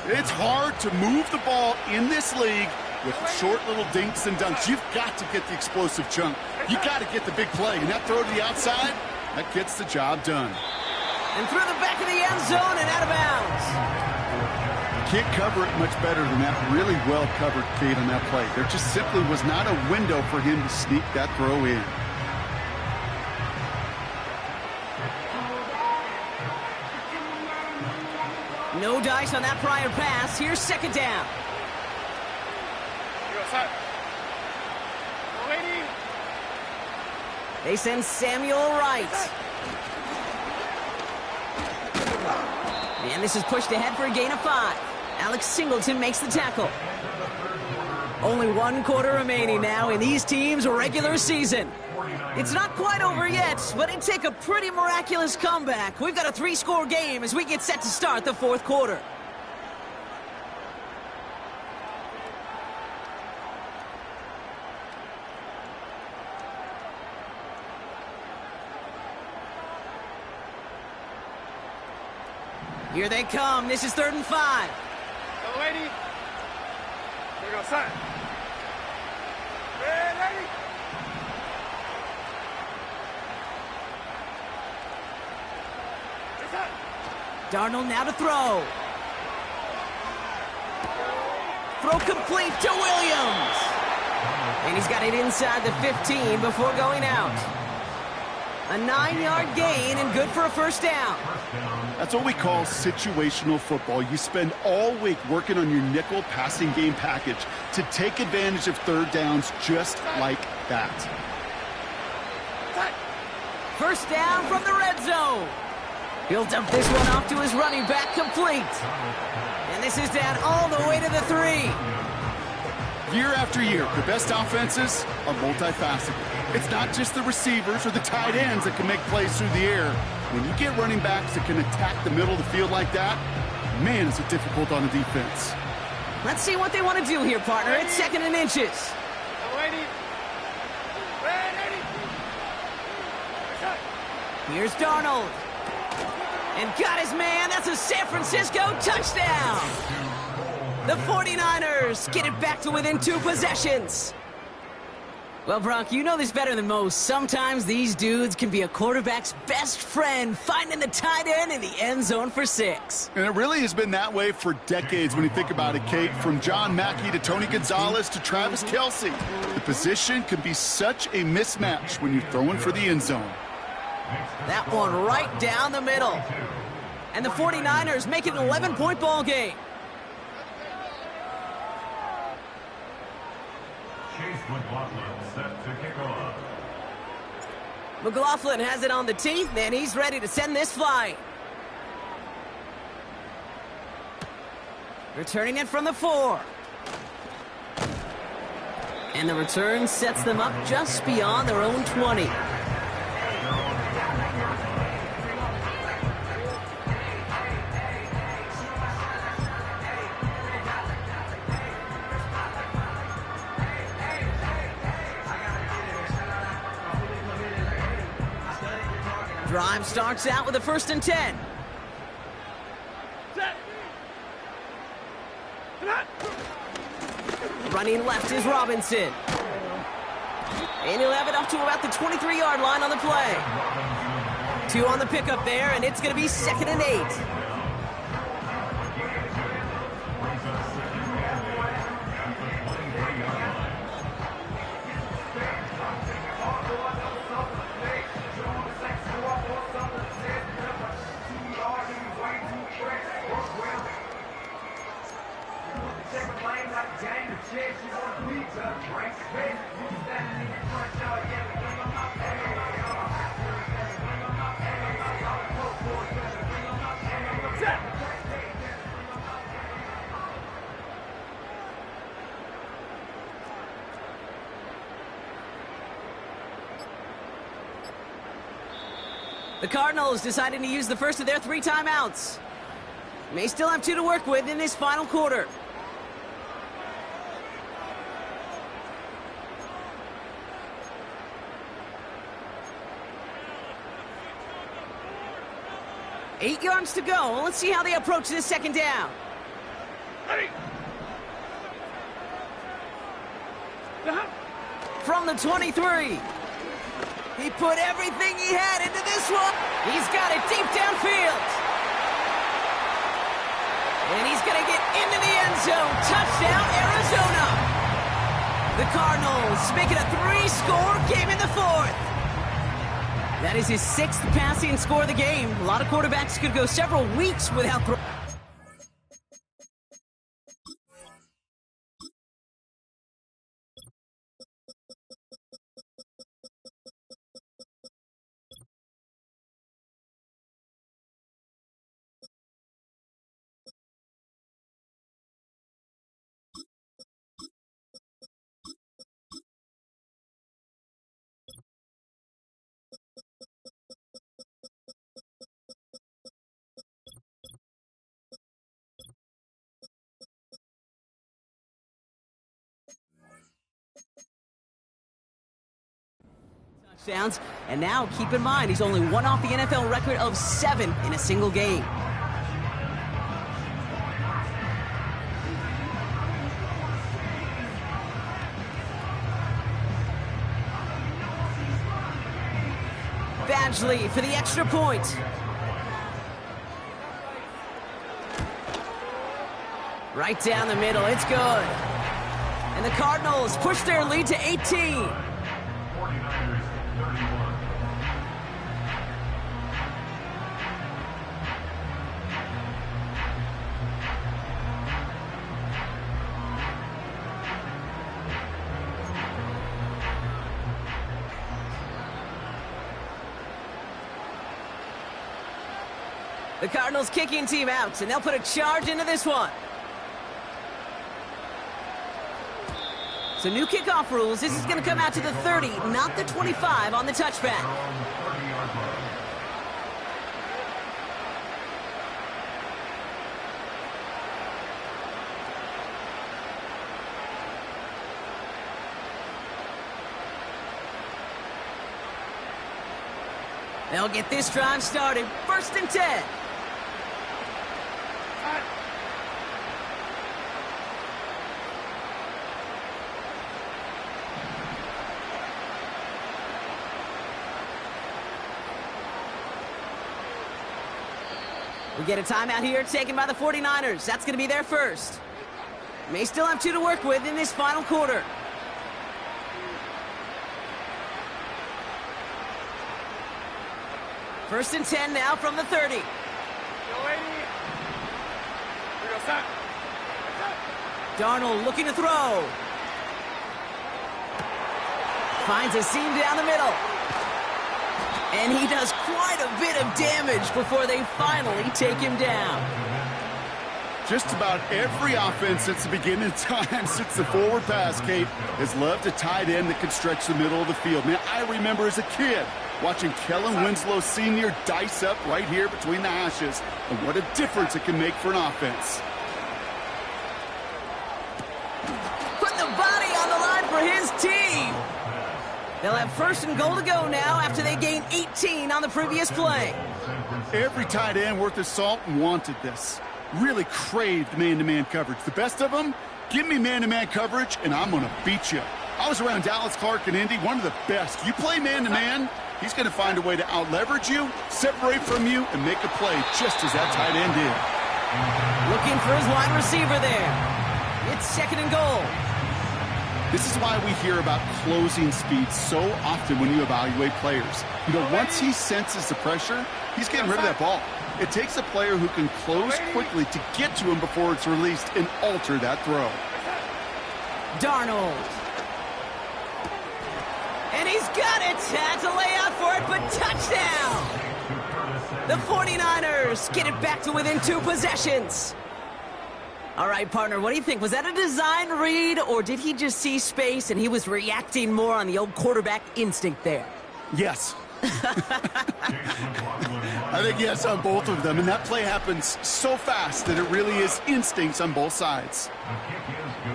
It's hard to move the ball in this league with short little dinks and dunks. You've got to get the explosive chunk. You've got to get the big play. And that throw to the outside, that gets the job done. And through the back of the end zone and out of bounds. Can't cover it much better than that really well-covered Cade on that play. There just simply was not a window for him to sneak that throw in. No dice on that prior pass. Here's 2nd down. They send Samuel right. And this is pushed ahead for a gain of 5. Alex Singleton makes the tackle. Only 1 quarter remaining now in these teams' regular season. It's not quite over yet, but it'd take a pretty miraculous comeback. We've got a 3-score game as we get set to start the 4th quarter. Here they come. This is 3rd and 5. Go, lady. Here we go, son. Hey, lady. Darnold now to throw. Throw complete to Williams. And he's got it inside the 15 before going out. A 9-yard gain and good for a 1st down. That's what we call situational football. You spend all week working on your nickel passing game package to take advantage of 3rd downs just like that. 1st down from the red zone. He'll dump this one off to his running back, complete. And this is down all the way to the 3. Year after year, the best offenses are multifaceted. It's not just the receivers or the tight ends that can make plays through the air. When you get running backs that can attack the middle of the field like that, man, is it difficult on the defense. Let's see what they want to do here, partner. It's 2nd and inches. Here's Darnold. And got his man. That's a San Francisco touchdown. The 49ers get it back to within 2 possessions. Well, Brock, you know this better than most. Sometimes these dudes can be a quarterback's best friend, finding the tight end in the end zone for 6. And it really has been that way for decades when you think about it, Kate. From John Mackey to Tony Gonzalez to Travis Kelce. The position can be such a mismatch when you're throwing for the end zone. That one right down the middle. And the 49ers make it an 11-point ball game. Chase McLaughlin set to kick off. McLaughlin has it on the tee, and he's ready to send this flying. Returning it from the 4. And the return sets them up just beyond their own 20. Drive starts out with a 1st and 10. Running left is Robinson. And he'll have it up to about the 23-yard line on the play. 2 on the pickup there, and it's going to be 2nd and 8. The Cardinals deciding to use the first of their 3 timeouts. May still have 2 to work with in this final quarter. Eight yards to go. Let's see how they approach this 2nd down. Ready. From the 23. He put everything he had into this one. He's got it deep downfield. And he's going to get into the end zone. Touchdown, Arizona. The Cardinals make it a 3-score game in the 4th. That is his 6th passing score of the game. A lot of quarterbacks could go several weeks without throwing. Touchdowns. And now, keep in mind, he's only 1 off the NFL record of 7 in a single game. Badgley for the extra point. Right down the middle, it's good. And the Cardinals push their lead to 18. 49ers 31. The Cardinals kicking team out, and they'll put a charge into this one. So new kickoff rules. This is going to come out to the 30, not the 25 on the touchback. They'll get this drive started. 1st and 10. We get a timeout here taken by the 49ers. That's going to be their first. May still have 2 to work with in this final quarter. First and 10 now from the 30. Darnold looking to throw. Finds a seam down the middle. And he does quite a bit of damage before they finally take him down. Just about every offense since the beginning of time, since the forward pass, Kate, has loved a tight end that can stretch the middle of the field. Man, I remember as a kid watching Kellen Winslow Sr. dice up right here between the hashes. And what a difference it can make for an offense. Putting the body on the line for his team. They'll have 1st and goal to go now after they gained 18 on the previous play. Every tight end worth his salt wanted this. Really craved man-to-man coverage. The best of them, give me man-to-man coverage, and I'm going to beat you. I was around Dallas Clark and Indy, one of the best. You play man-to-man, he's going to find a way to out-leverage you, separate from you, and make a play just as that tight end did. Looking for his wide receiver there. It's 2nd and goal. This is why we hear about closing speed so often when you evaluate players. You know, once he senses the pressure, he's getting rid of that ball. It takes a player who can close quickly to get to him before it's released and alter that throw. Darnold. And he's got it. Had to lay out for it, but touchdown. The 49ers get it back to within 2 possessions. All right, partner, what do you think? Was that a design read, or did he just see space and he was reacting more on the old quarterback instinct there? Yes. I think yes on both of them, and that play happens so fast that it really is instincts on both sides.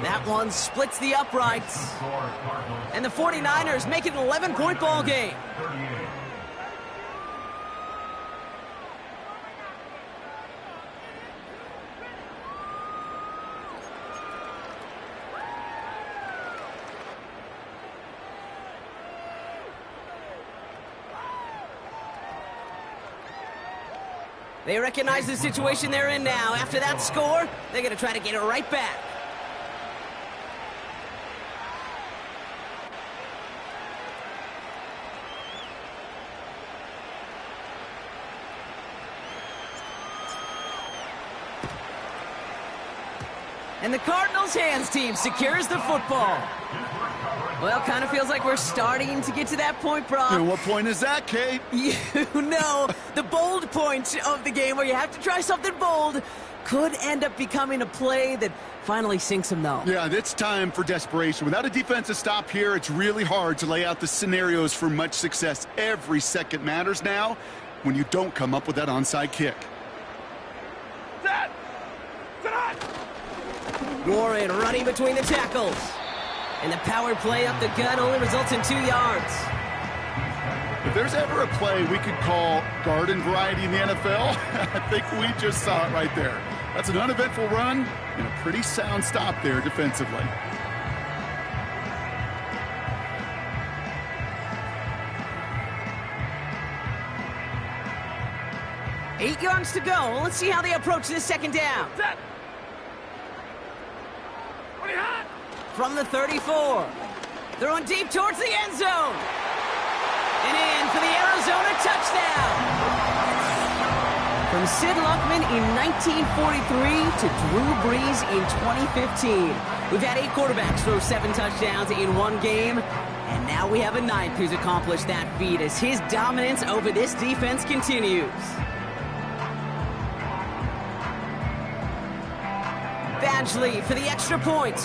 That one splits the uprights. And the 49ers make it an 11-point ball game. They recognize the situation they're in now. After that score, they're going to try to get it right back. And the Cardinals' hands team secures the football. Well, kind of feels like we're starting to get to that point, Brock. And what point is that, Kate? You know, the bold point of the game where you have to try something bold could end up becoming a play that finally sinks them, though. Yeah, it's time for desperation. Without a defensive stop here, it's really hard to lay out the scenarios for much success. Every second matters now when you don't come up with that onside kick. Warren running between the tackles. And the power play up the gut only results in 2 yards. If there's ever a play we could call garden variety in the NFL, I think we just saw it right there. That's an uneventful run and a pretty sound stop there defensively. Eight yards to go. Let's see how they approach this 2nd down. From the 34. Throwing deep towards the end zone. And in for the Arizona touchdown. From Sid Luckman in 1943 to Drew Brees in 2015. We've had 8 quarterbacks throw 7 touchdowns in one game. And now we have a 9th who's accomplished that feat as his dominance over this defense continues. Badgley for the extra point.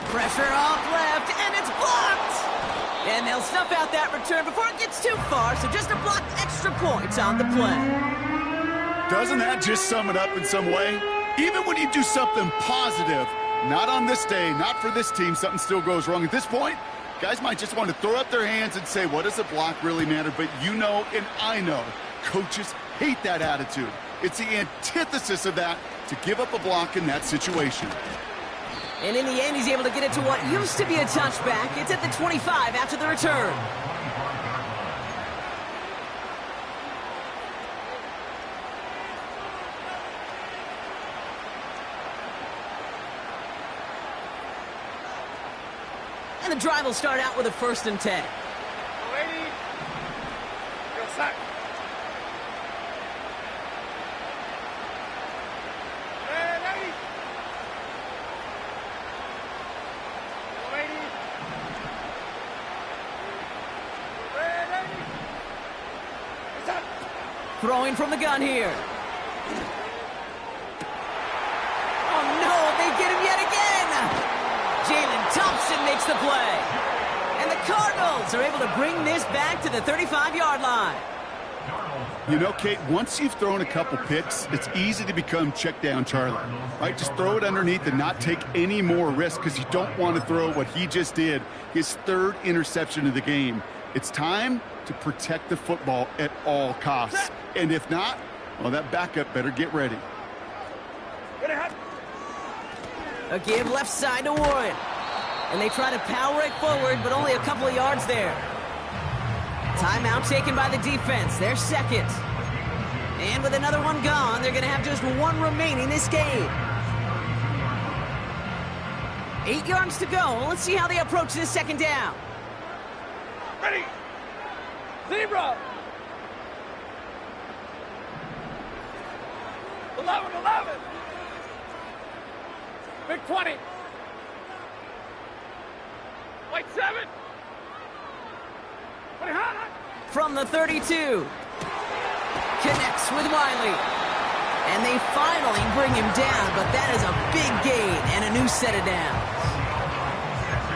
Pressure off left, and it's blocked! And they'll snuff out that return before it gets too far, so just a blocked extra point on the play. Doesn't that just sum it up in some way? Even when you do something positive, not on this day, not for this team, something still goes wrong. At this point, guys might just want to throw up their hands and say, what does a block really matter? But you know, and I know, coaches hate that attitude. It's the antithesis of that, to give up a block in that situation. And in the end, he's able to get it to what used to be a touchback. It's at the 25 after the return. And the drive will start out with a 1st and 10. Throwing from the gun here. Oh, no, they get him yet again. Jalen Thompson makes the play. And the Cardinals are able to bring this back to the 35-yard line. You know, Kate, once you've thrown a couple picks, it's easy to become check down Charlie, right? Just throw it underneath and not take any more risk because you don't want to throw what he just did, his third interception of the game. It's time to protect the football at all costs. And if not, well, that backup better get ready. A give left side to Warren. And they try to power it forward, but only a couple of yards there. Timeout taken by the defense. They're second. And with another one gone, they're going to have just one remaining this game. 8 yards to go. Let's see how they approach this second down. Ready. Zebra. 11. Big 20. White 7. From the 32. Connects with Wiley. And they finally bring him down, but that is a big gain and a new set of downs.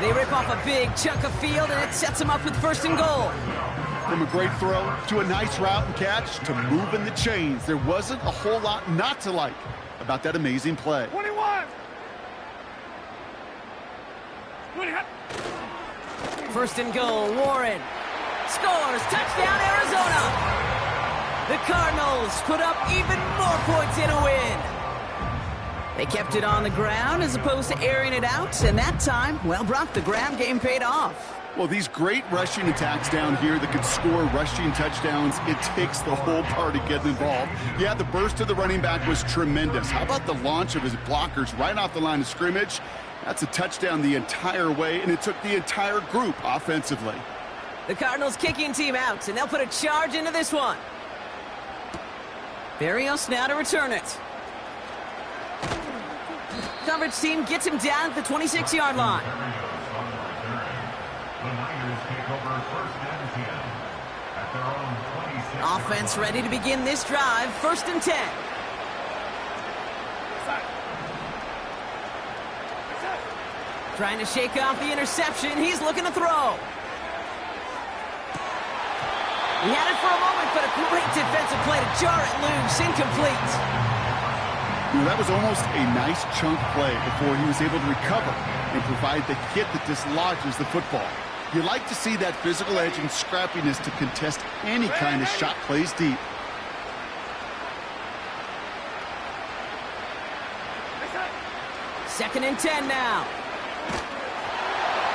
They rip off a big chunk of field, and it sets them up with first and goal. From a great throw to a nice route and catch to moving the chains, there wasn't a whole lot not to like about that amazing play. 21. First and goal, Warren. Scores, touchdown, Arizona. The Cardinals put up even more points in a win. They kept it on the ground as opposed to airing it out, and that time, well, Brock, the ground game paid off. Well, these great rushing attacks down here that could score rushing touchdowns, it takes the whole party getting involved. Yeah, the burst of the running back was tremendous. How about the launch of his blockers right off the line of scrimmage? That's a touchdown the entire way, and it took the entire group offensively. The Cardinals kicking team out, and they'll put a charge into this one. Barrios now to return it. Coverage team gets him down at the 26-yard line. The Niners take over first and 10 at their own 26. Offense ready to begin this drive, first and 10. Trying to shake off the interception. He's looking to throw. He had it for a moment, but a great defensive play to jar it loose. Incomplete. Well, that was almost a nice chunk play before he was able to recover and provide the hit that dislodges the football. You like to see that physical edge and scrappiness to contest any kind of shot plays deep. Second and 10 now.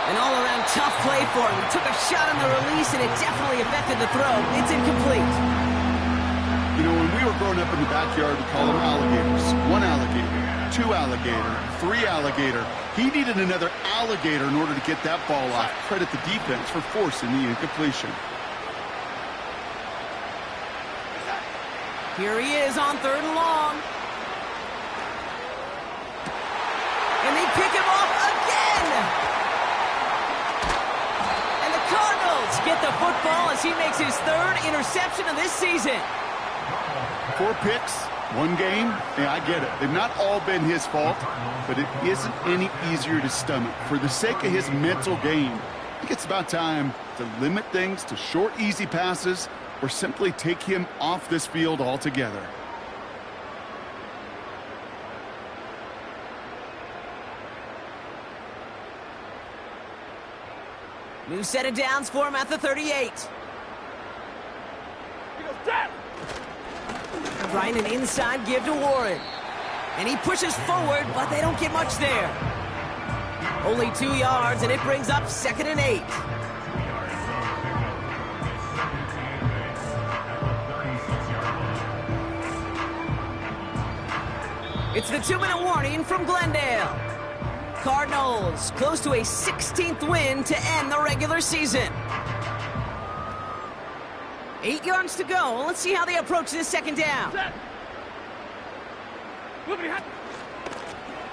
An all-around tough play for him. He took a shot on the release, and it definitely affected the throw. It's incomplete. You know, when we were growing up in the backyard, we call them alligators. 1 alligator, 2 alligator, 3 alligator. He needed another alligator in order to get that ball off. Credit the defense for forcing the incompletion. Here he is on third and long. And they pick him off again. And the Cardinals get the football as he makes his third interception of this season. 4 picks, 1 game. Yeah, I get it. They've not all been his fault, but it isn't any easier to stomach. For the sake of his mental game, I think it's about time to limit things to short, easy passes or simply take him off this field altogether. New set of downs for him at the 38. Trying an inside give to Warren. And he pushes forward, but they don't get much there. Only 2 yards, and it brings up second and 8. It's the 2-minute warning from Glendale. Cardinals close to a 16th win to end the regular season. 8 yards to go. Let's see how they approach this second down.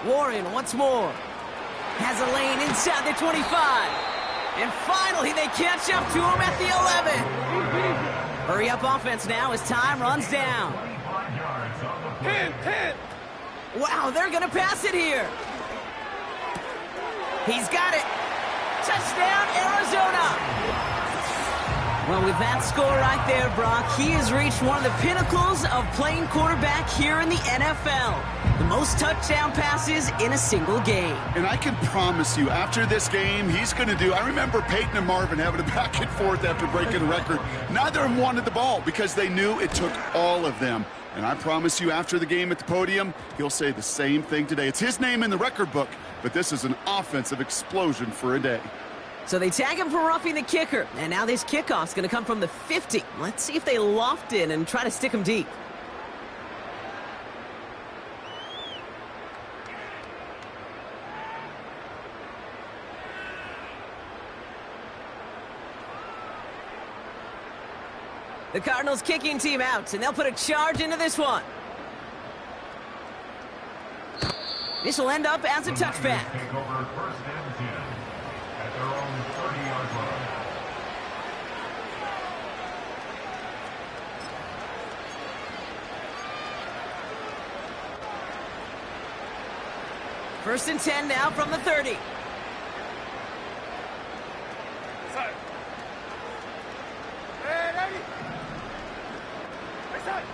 Warren once more. Has a lane inside the 25. And finally, they catch up to him at the 11. Hurry up offense now as time runs down. 10. Wow, they're going to pass it here. He's got it. Touchdown, Arizona. Well, with that score right there, Brock, he has reached one of the pinnacles of playing quarterback here in the NFL. The most touchdown passes in a single game. And I can promise you, after this game, he's going to do... I remember Peyton and Marvin having a back and forth after breaking a record. Neither of them wanted the ball because they knew it took all of them. And I promise you, after the game at the podium, he'll say the same thing today. It's his name in the record book, but this is an offensive explosion for a day. So they tag him for roughing the kicker, and now this kickoff's going to come from the 50. Let's see if they loft in and try to stick him deep. The Cardinals kicking team out, and they'll put a charge into this one. This will end up as a touchback. Take over first and 10 at their own 30-yard line. First and 10 now from the 30. Side. Ready. Side.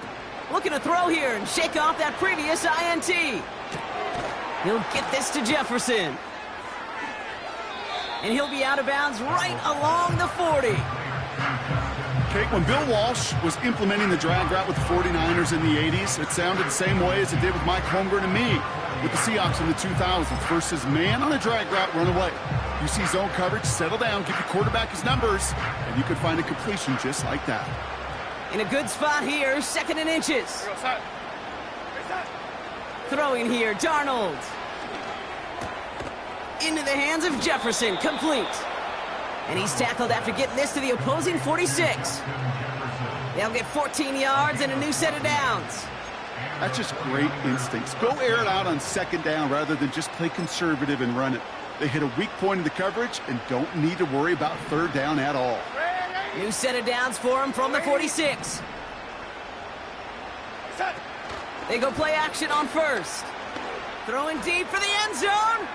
Looking to throw here and shake off that previous INT. He'll get this to Jefferson. And he'll be out of bounds right along the 40. Okay, when Bill Walsh was implementing the drag route with the 49ers in the 80s, it sounded the same way as it did with Mike Holmgren and me with the Seahawks in the 2000s. Versus man on a drag route, run away. You see zone coverage, settle down, give your quarterback his numbers, and you could find a completion just like that. In a good spot here, second and inches. Side. Side. Throwing here, Darnold. Into the hands of Jefferson, complete. And he's tackled after getting this to the opposing 46. They'll get 14 yards and a new set of downs. That's just great instincts. Go air it out on second down rather than just play conservative and run it. They hit a weak point in the coverage and don't need to worry about third down at all. New set of downs for him from the 46. Side. They go play action on first. Throwing deep for the end zone.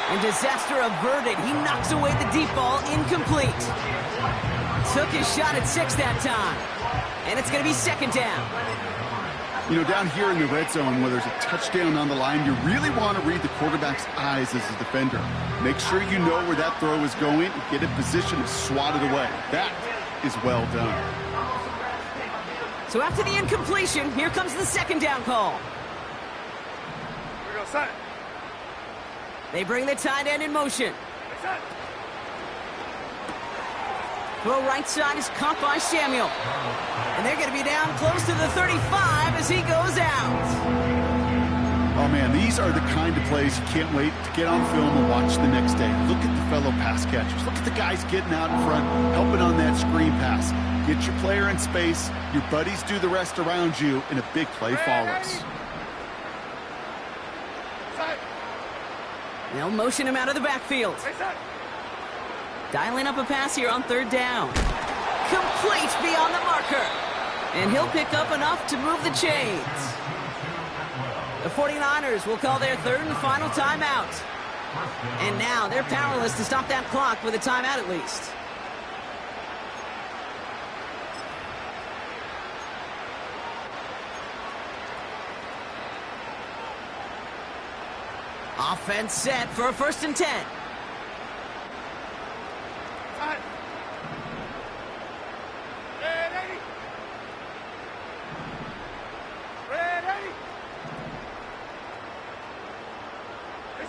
And disaster averted. He knocks away the deep ball, incomplete. Took his shot at 6 that time. And it's going to be second down. You know, down here in the red zone where there's a touchdown on the line, you really want to read the quarterback's eyes as a defender. Make sure you know where that throw is going and get in position to swat it away. That is well done. So after the incompletion, here comes the second down call. We go side. They bring the tight end in motion. Side. Throw right side is caught by Samuel. And they're going to be down close to the 35 as he goes out. Oh, man, these are the kind of plays you can't wait to get on film and watch the next day. Look at the fellow pass catchers. Look at the guys getting out in front, helping on that screen pass. Get your player in space, your buddies do the rest around you, and a big play follows. Side. They'll motion him out of the backfield. Side. Dialing up a pass here on third down. Complete beyond the marker. And he'll pick up enough to move the chains. The 49ers will call their third and final timeout. And now they're powerless to stop that clock with a timeout at least. Offense set for a first and 10. Side. Ready. Ready.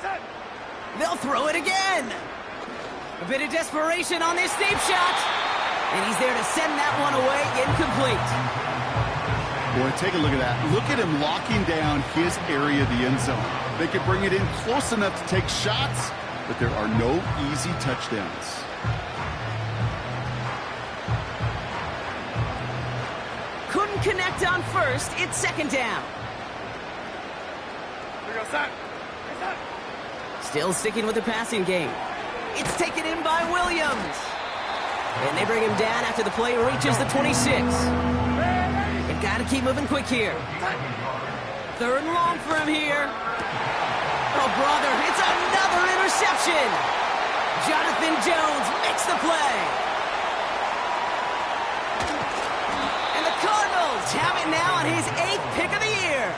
Side. They'll throw it again. A bit of desperation on this deep shot. And he's there to send that one away, incomplete. Boy, take a look at that. Look at him locking down his area of the end zone. They could bring it in close enough to take shots, but there are no easy touchdowns. Couldn't connect on first. It's second down. We go side. Side. Still sticking with the passing game. It's taken in by Williams. And they bring him down after the play reaches the 26. They've got to keep moving quick here. 3rd and long for him here. Oh, brother, it's another interception. Jonathan Jones makes the play. And the Cardinals have it now on his 8th pick of the year.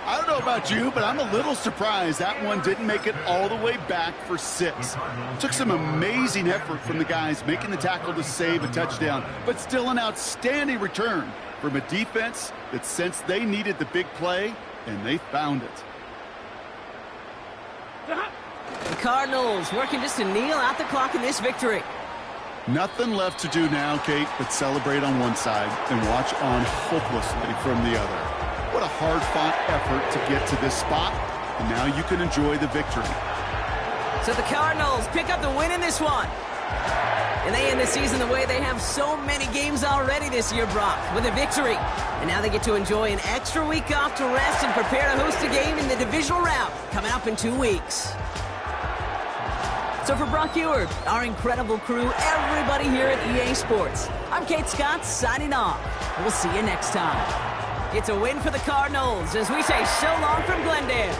I don't know about you, but I'm a little surprised that one didn't make it all the way back for 6. Took some amazing effort from the guys making the tackle to save a touchdown, but still an outstanding return from a defense that sensed they needed the big play, and they found it. The Cardinals working just to kneel out the clock in this victory. Nothing left to do now, Kate, but celebrate on one side and watch on hopelessly from the other. What a hard-fought effort to get to this spot, and now you can enjoy the victory. So the Cardinals pick up the win in this one. And they end the season the way they have so many games already this year, Brock, with a victory. And now they get to enjoy an extra week off to rest and prepare to host a game in the divisional round coming up in 2 weeks. So for Brock Ewart, our incredible crew, everybody here at EA Sports, I'm Kate Scott signing off. We'll see you next time. It's a win for the Cardinals as we say so long from Glendale.